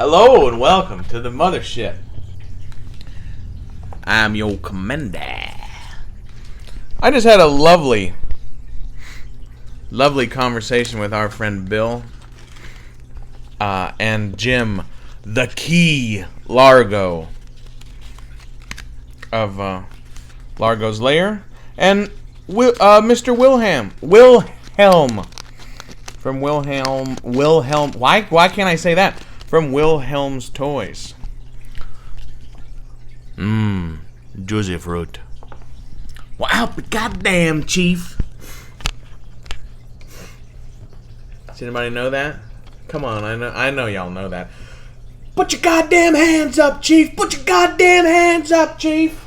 Hello and welcome to the mothership. I'm your commander. I just had a lovely conversation with our friend Bill and Jim, the Key Largo of Largo's Lair, and Mr. Willhelm from Willhelm. Why can't I say that? From Wilhelm's Toys. Juicy fruit. Wow, goddamn, Chief. Does anybody know that? Come on, I know y'all know that. Put your goddamn hands up, Chief. Put your goddamn hands up, Chief.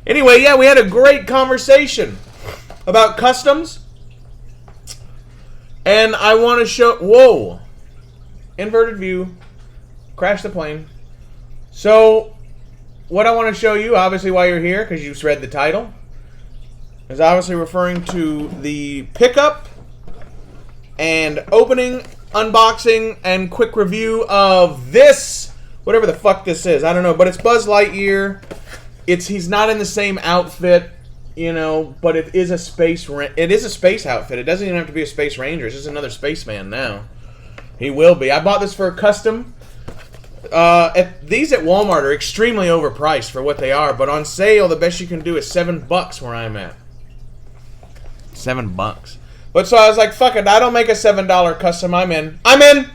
Anyway, yeah, we had a great conversation about customs. And I want to show... Whoa. Inverted view. Crash the plane. So, what I want to show you, obviously while you're here, because you read the title, is obviously referring to the pickup and opening, unboxing, and quick review of this, whatever the fuck this is. I don't know, but it's Buzz Lightyear. He's not in the same outfit, you know, but it is a space outfit. It doesn't even have to be a space ranger. It's just another spaceman now. He will be. I bought this for a custom. These at Walmart are extremely overpriced for what they are, but on sale, the best you can do is $7 where I'm at. $7. But so I was like, fuck it, I don't make a $7 custom. I'm in.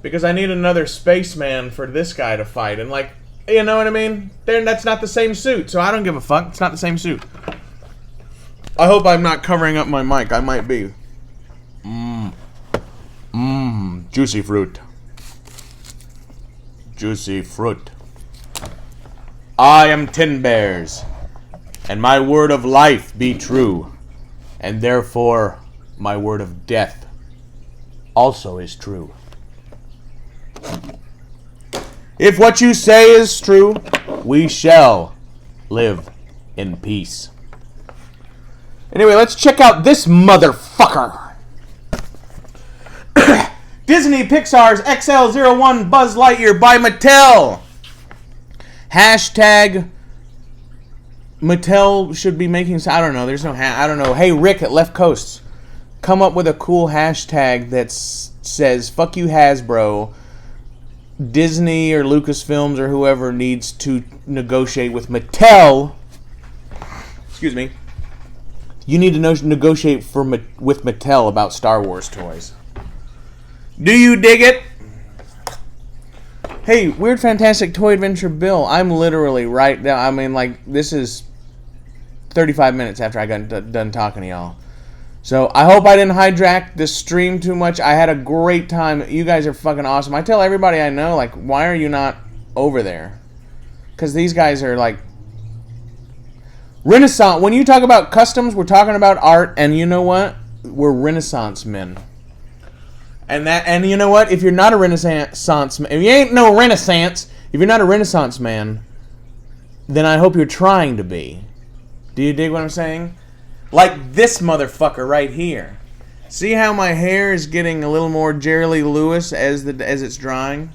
Because I need another spaceman for this guy to fight. And like, you know what I mean? That's not the same suit, so I don't give a fuck. It's not the same suit. I hope I'm not covering up my mic. I might be. Juicy fruit. Juicy fruit. I am Tin Bears, and my word of life be true, and therefore my word of death also is true. If what you say is true, we shall live in peace. Anyway, let's check out this motherfucker. Disney Pixar's XL01 Buzz Lightyear by Mattel. Hashtag Mattel should be making... I don't know. There's no... I don't know. Hey, Rick at Left Coast. Come up with a cool hashtag that says, fuck you, Hasbro. Disney or Lucasfilms or whoever needs to negotiate with Mattel. Excuse me. You need to negotiate with Mattel about Star Wars toys. Do you dig it? Hey, Weird Fantastic Toy Adventure Bill. I'm literally right now. I mean, like, this is 35 minutes after I got done talking to y'all. So, I hope I didn't hijack this stream too much. I had a great time. You guys are fucking awesome. I tell everybody I know, like, why are you not over there? Because these guys are, like, Renaissance. When you talk about customs, we're talking about art, and you know what? We're Renaissance men. And you know what? If you're not a Renaissance man, if you ain't no Renaissance, if you're not a Renaissance man, then I hope you're trying to be. Do you dig what I'm saying? Like this motherfucker right here. See how my hair is getting a little more Jerry Lee Lewis as it's drying?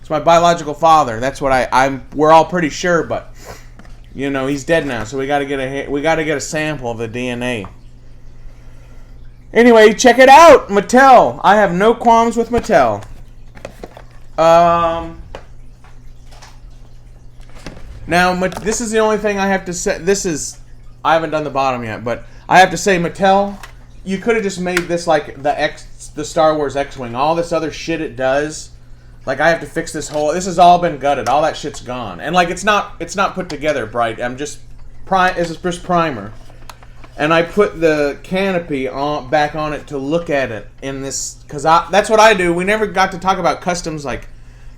It's my biological father. That's what we're all pretty sure, but you know he's dead now, so we got to get a sample of the DNA. Anyway, check it out, Mattel. I have no qualms with Mattel. Now this is the only thing I have to say. I haven't done the bottom yet, but I have to say, Mattel, you could have just made this like the Star Wars X-Wing. All this other shit it does, like I have to fix this whole. This has all been gutted. All that shit's gone, and like it's not put together bright. This is just primer, and I put the canopy back on it to look at it in this because that's what I do. We never got to talk about customs like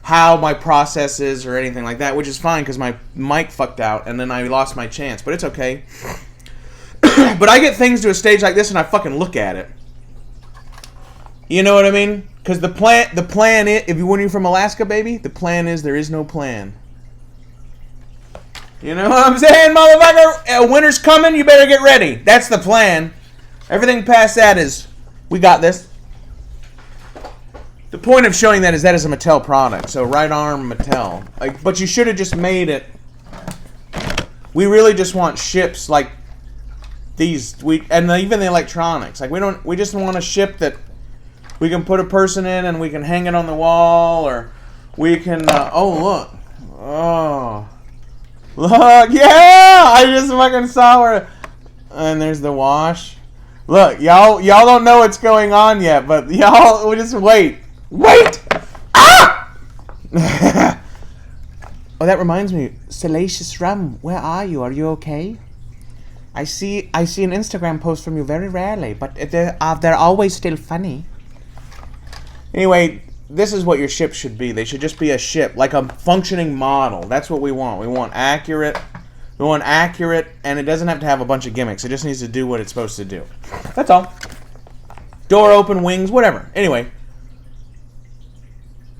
how my process is or anything like that, which is fine because my mic fucked out and then I lost my chance, but it's okay. But I get things to a stage like this and I fucking look at it. You know what I mean? Because the plan is, when you're from Alaska, baby, the plan is there is no plan. You know what I'm saying, motherfucker? Winter's coming, you better get ready. That's the plan. Everything past that is, we got this. The point of showing that is a Mattel product. So right arm Mattel. Like, but you should have just made it. We really just want ships like these. And even the electronics. Like we just want a ship that we can put a person in and we can hang it on the wall, or we can. Oh look. Oh. Look. Yeah. I just fucking saw her. And there's the wash. Look, y'all don't know what's going on yet, but y'all, we just wait. Wait! Ah! Oh, that reminds me. Salacious Rum, where are you? Are you okay? I see an Instagram post from you very rarely, but they're always still funny. Anyway, this is what your ship should be. They should just be a ship, like a functioning model. That's what we want. We want accurate, and it doesn't have to have a bunch of gimmicks. It just needs to do what it's supposed to do. That's all. Door open, wings, whatever. Anyway.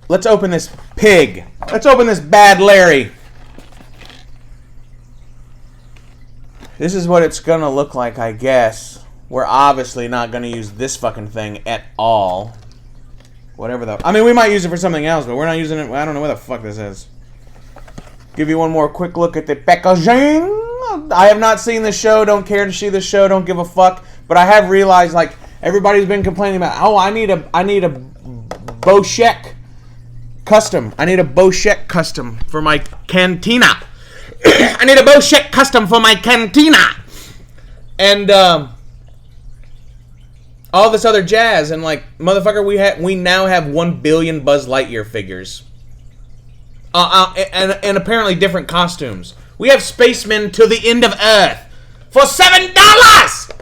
Let's open this pig. Let's open this bad Larry. This is what it's going to look like, I guess. We're obviously not going to use this fucking thing at all. Whatever the... I mean, we might use it for something else, but we're not using it... I don't know where the fuck this is. Give you one more quick look at the packaging. I have not seen this show. Don't care to see this show. Don't give a fuck. But I have realized, like, everybody's been complaining about... Oh, I need a Boschek custom. I need a Boschek custom for my cantina. I need a Boschek custom for my cantina. And all this other jazz. And like, motherfucker, we now have 1 billion Buzz Lightyear figures. And apparently different costumes. We have spacemen to the end of Earth for $7.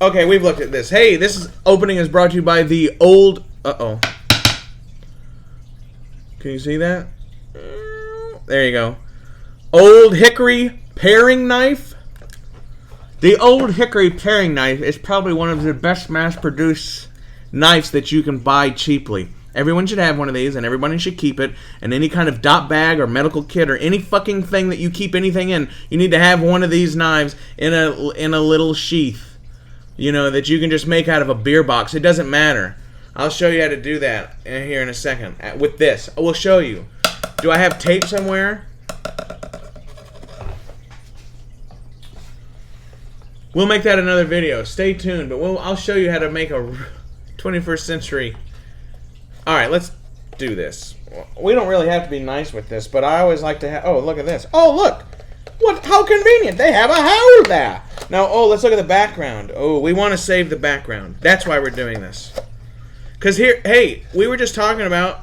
Okay, we've looked at this. Hey, this opening is brought to you by the old... Uh-oh. Can you see that? There you go. Old Hickory paring knife. The Old Hickory paring knife is probably one of the best mass-produced knives that you can buy cheaply. Everyone should have one of these, and everybody should keep it. And any kind of dot bag or medical kit or any fucking thing that you keep anything in, you need to have one of these knives in a little sheath. You know, that you can just make out of a beer box. It doesn't matter. I'll show you how to do that here in a second. With this, I will show you. Do I have tape somewhere? We'll make that another video. Stay tuned, but I'll show you how to make a 21st century. All right, let's do this. We don't really have to be nice with this, but I always like to have... Oh, look at this. Oh, look. What? How convenient. They have a hole there. Now, oh, let's look at the background. Oh, we want to save the background. That's why we're doing this. Because here, hey, we were just talking about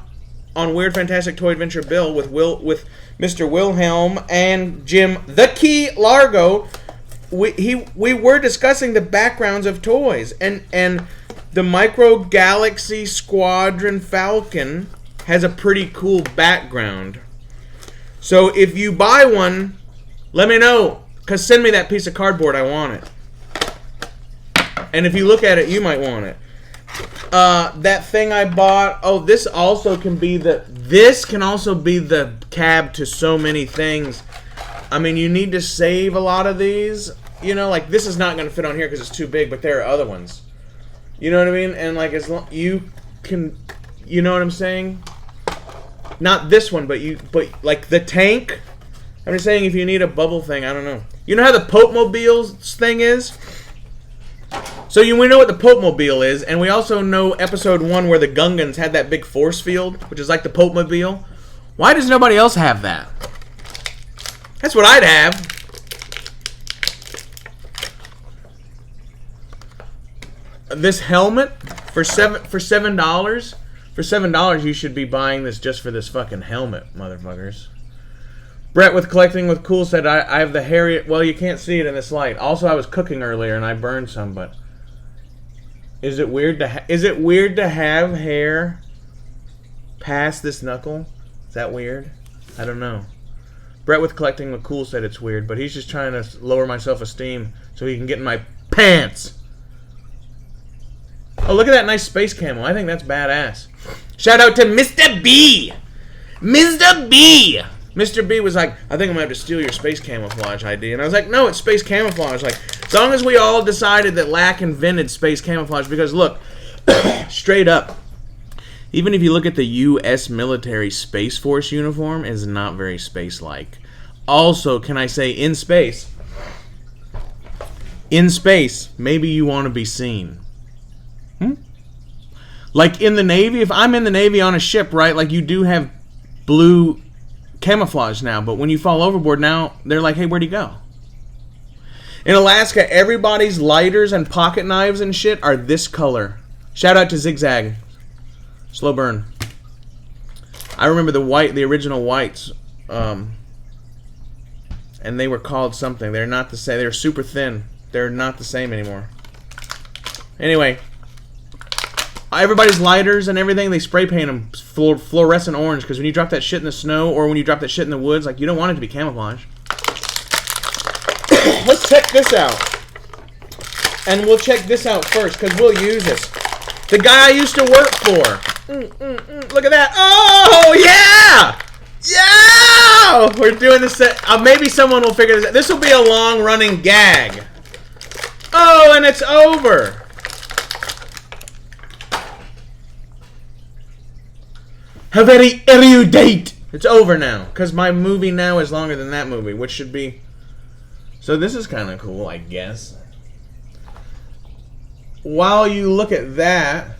on Weird Fantastic Toy Adventure Bill with Mr. Willhelm and Jim the Key Largo. We were discussing the backgrounds of toys, and the Micro Galaxy Squadron Falcon has a pretty cool background. So if you buy one, let me know, because send me that piece of cardboard. I want it. And if you look at it, you might want it. That thing I bought. Oh, this also can be this can also be the cab to so many things. I mean, you need to save a lot of these. You know, like this is not going to fit on here because it's too big, but there are other ones. You know what I mean? And like as long you can, you know what I'm saying? Not this one, but like the tank. I'm just saying if you need a bubble thing, I don't know. You know how the Pope Mobile's thing is? So we know what the Pope Mobile is, and we also know episode 1 where the Gungans had that big force field, which is like the Pope Mobile. Why does nobody else have that? That's what I'd have. This helmet for $7. For $7, you should be buying this just for this fucking helmet, motherfuckers. Brett with Collecting with Cool said, I have the Harriet. Well, you can't see it in this light. Also, I was cooking earlier and I burned some, but is it weird to have hair past this knuckle? Is that weird? I don't know. Brett with Collecting with Cool said it's weird, but he's just trying to lower my self-esteem so he can get in my pants. Oh, look at that nice space camo. I think that's badass. Shout out to Mr. B. Mr. B. Mr. B was like, I think I'm going to have to steal your space camouflage ID. And I was like, no, it's space camouflage. Like, as long as we all decided that Lack invented space camouflage, because look, Straight up. Even if you look at the U.S. military Space Force uniform, it's not very space-like. Also, can I say, in space, maybe you want to be seen. Like in the Navy, if I'm in the Navy on a ship, right, like you do have blue camouflage now, but when you fall overboard now, they're like, hey, where'd he go? In Alaska, everybody's lighters and pocket knives and shit are this color. Shout out to Zigzag. Slow burn. I remember the original whites, and they were called something. They're not the same. They're super thin. They're not the same anymore. Anyway, everybody's lighters and everything, they spray paint them fluorescent orange, because when you drop that shit in the snow or when you drop that shit in the woods, like, you don't want it to be camouflage. Let's check this out. And we'll check this out first, because we'll use this. The guy I used to work for. Look at that. Oh, yeah! Yeah! We're doing this. Maybe someone will figure this out. This will be a long-running gag. Oh, and it's over. How very erudite. It's over now, because my movie now is longer than that movie, which should be... So this is kind of cool, I guess. While you look at that,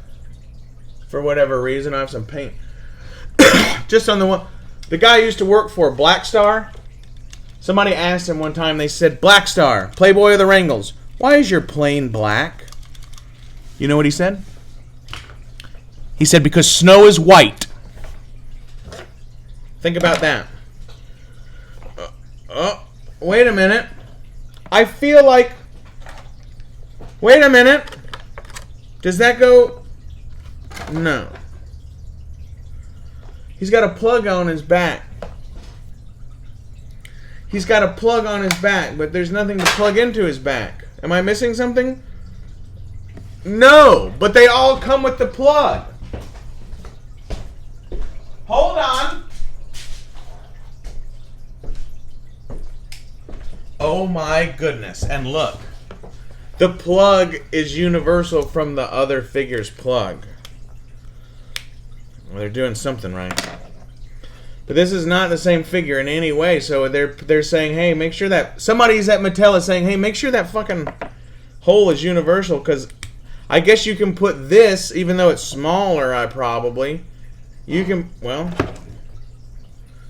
for whatever reason, I have some paint. Just on the one... The guy I used to work for, Black Star, somebody asked him one time, they said, Black Star, Playboy of the Wrangles, why is your plane black? You know what he said? He said, because snow is white. Think about that. Wait a minute. I feel like... Wait a minute. Does that go... No. He's got a plug on his back. He's got a plug on his back, but there's nothing to plug into his back. Am I missing something? No, but they all come with the plug. Hold on. Oh my goodness. And look. The plug is universal from the other figure's plug. Well, they're doing something right. But this is not the same figure in any way, so they're saying, hey, make sure that... Somebody's at Mattel is saying, hey, make sure that fucking hole is universal, because I guess you can put this, even though it's smaller, probably. You can... Well,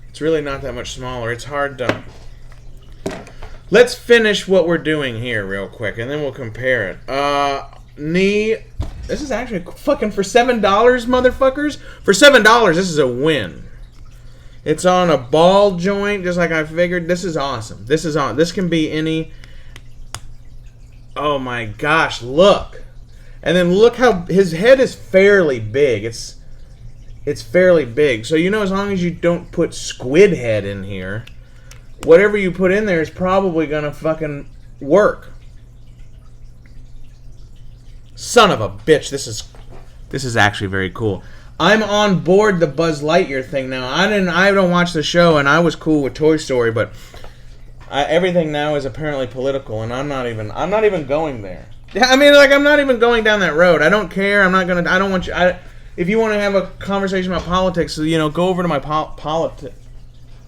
it's really not that much smaller. It's hard to... Let's finish what we're doing here real quick, and then we'll compare it. Knee... This is actually fucking for $7, motherfuckers. For $7, this is a win. It's on a ball joint, just like I figured. This is awesome. This is on. This can be any... Oh my gosh, look. And then look how... His head is fairly big. It's fairly big. So, you know, as long as you don't put squid head in here, whatever you put in there is probably gonna fucking work. Son of a bitch, this is actually very cool. I'm on board the Buzz Lightyear thing now. I don't watch the show, and I was cool with Toy Story, but everything now is apparently political, and I'm not even going there. I mean, like, I'm not even going down that road. I don't care. I don't want you. If you want to have a conversation about politics, you know, go over to my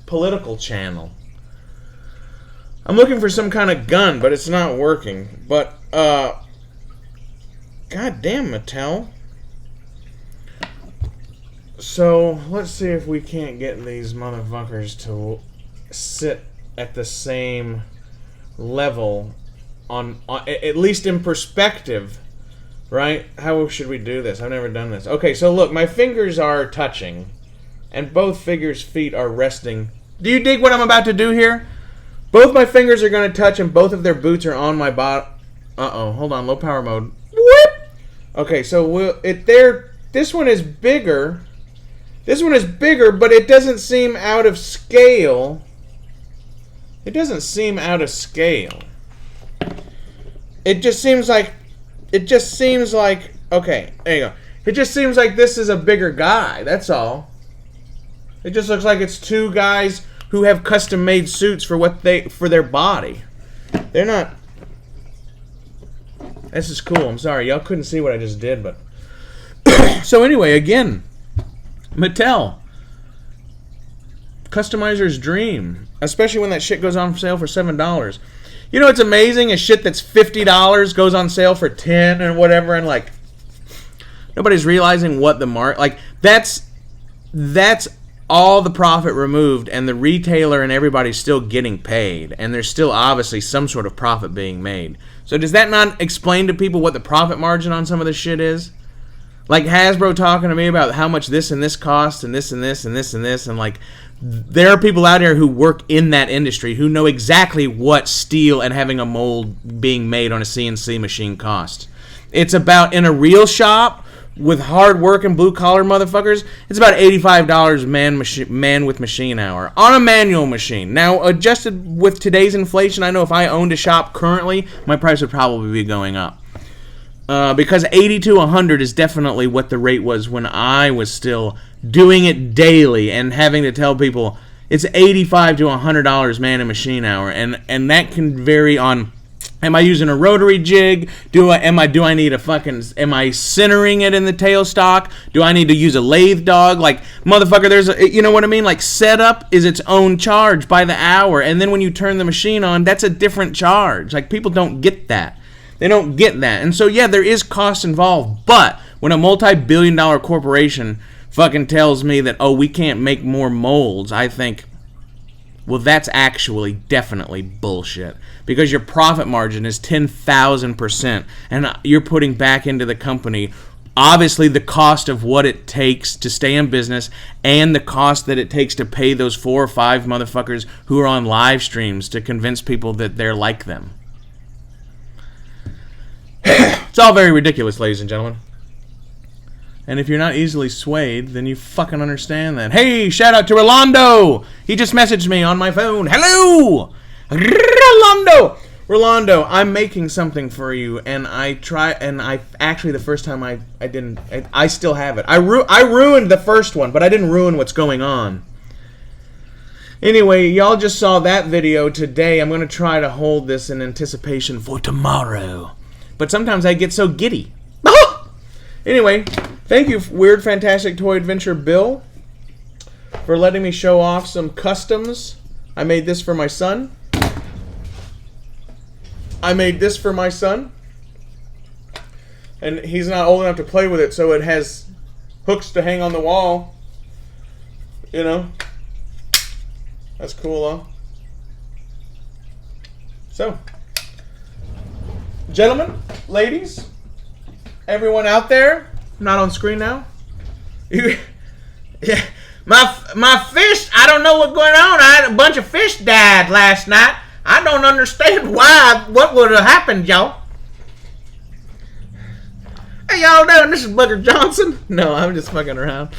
political channel. I'm looking for some kind of gun, but it's not working. But God damn, Mattel. So, let's see if we can't get these motherfuckers to sit at the same level on at least in perspective, right? How should we do this? I've never done this. Okay, so look, my fingers are touching, and both figures' feet are resting. Do you dig what I'm about to do here? Both my fingers are going to touch, and both of their boots are on my bottom. Uh-oh, hold on, low power mode. Whoop! Okay, so this one is bigger. This one is bigger, but it doesn't seem out of scale. It doesn't seem out of scale. It just seems like... Okay, there you go. It just seems like this is a bigger guy, that's all. It just looks like it's two guys who have custom-made suits for their body. They're not... This is cool. I'm sorry. Y'all couldn't see what I just did, but... So anyway, again, Mattel, customizer's dream, especially when that shit goes on sale for $7. You know, it's amazing. A shit that's $50 goes on sale for $10 or whatever, and like nobody's realizing what the like that's all the profit removed, and the retailer and everybody's still getting paid, and there's still obviously some sort of profit being made. So does that not explain to people what the profit margin on some of this shit is? Like Hasbro talking to me about how much this and this costs, and this and this and this and this, and like there are people out there who work in that industry who know exactly what steel and having a mold being made on a CNC machine costs. It's about, in a real shop with hard work and blue collar motherfuckers, it's about $85 man with machine hour on a manual machine. Now, adjusted with today's inflation, I know if I owned a shop currently, my price would probably be going up. Because 80 to 100 is definitely what the rate was when I was still doing it daily and having to tell people it's $85 to $100 man and machine hour, and that can vary on, am I using a rotary jig? Do I need a fucking, am I centering it in the tailstock? Do I need to use a lathe dog? Like, motherfucker, there's a, you know what I mean? Like, setup is its own charge by the hour, and then when you turn the machine on, that's a different charge. Like, people don't get that. They don't get that. And so, yeah, there is cost involved, but when a multi-billion-dollar corporation fucking tells me that, oh, we can't make more molds, I think, well, that's actually definitely bullshit. Because your profit margin is 10,000%, and you're putting back into the company, obviously, the cost of what it takes to stay in business and the cost that it takes to pay those 4 or 5 motherfuckers who are on live streams to convince people that they're like them. It's all very ridiculous, ladies and gentlemen. And if you're not easily swayed, then you fucking understand that. Hey, shout out to Rolando. He just messaged me on my phone. Hello, Rolando, I'm making something for you, and I actually the first time I didn't, I still have it. I ruined the first one, but I didn't ruin what's going on. Anyway, y'all just saw that video today. I'm going to try to hold this in anticipation for tomorrow. But sometimes I get so giddy. Anyway, thank you, Weird Fantastic Toy Adventure Bill, for letting me show off some customs. I made this for my son. And he's not old enough to play with it, so it has hooks to hang on the wall. You know? That's cool, huh? So, gentlemen, ladies, everyone out there, not on screen now. Yeah, my fish, I don't know what's going on. I had a bunch of fish died last night. I don't understand why, what would have happened, y'all. Hey, y'all doing? This is Booker Johnson. No, I'm just fucking around.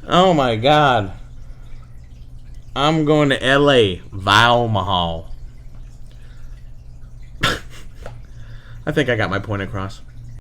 Oh, my God. I'm going to L.A. via Omaha. I think I got my point across.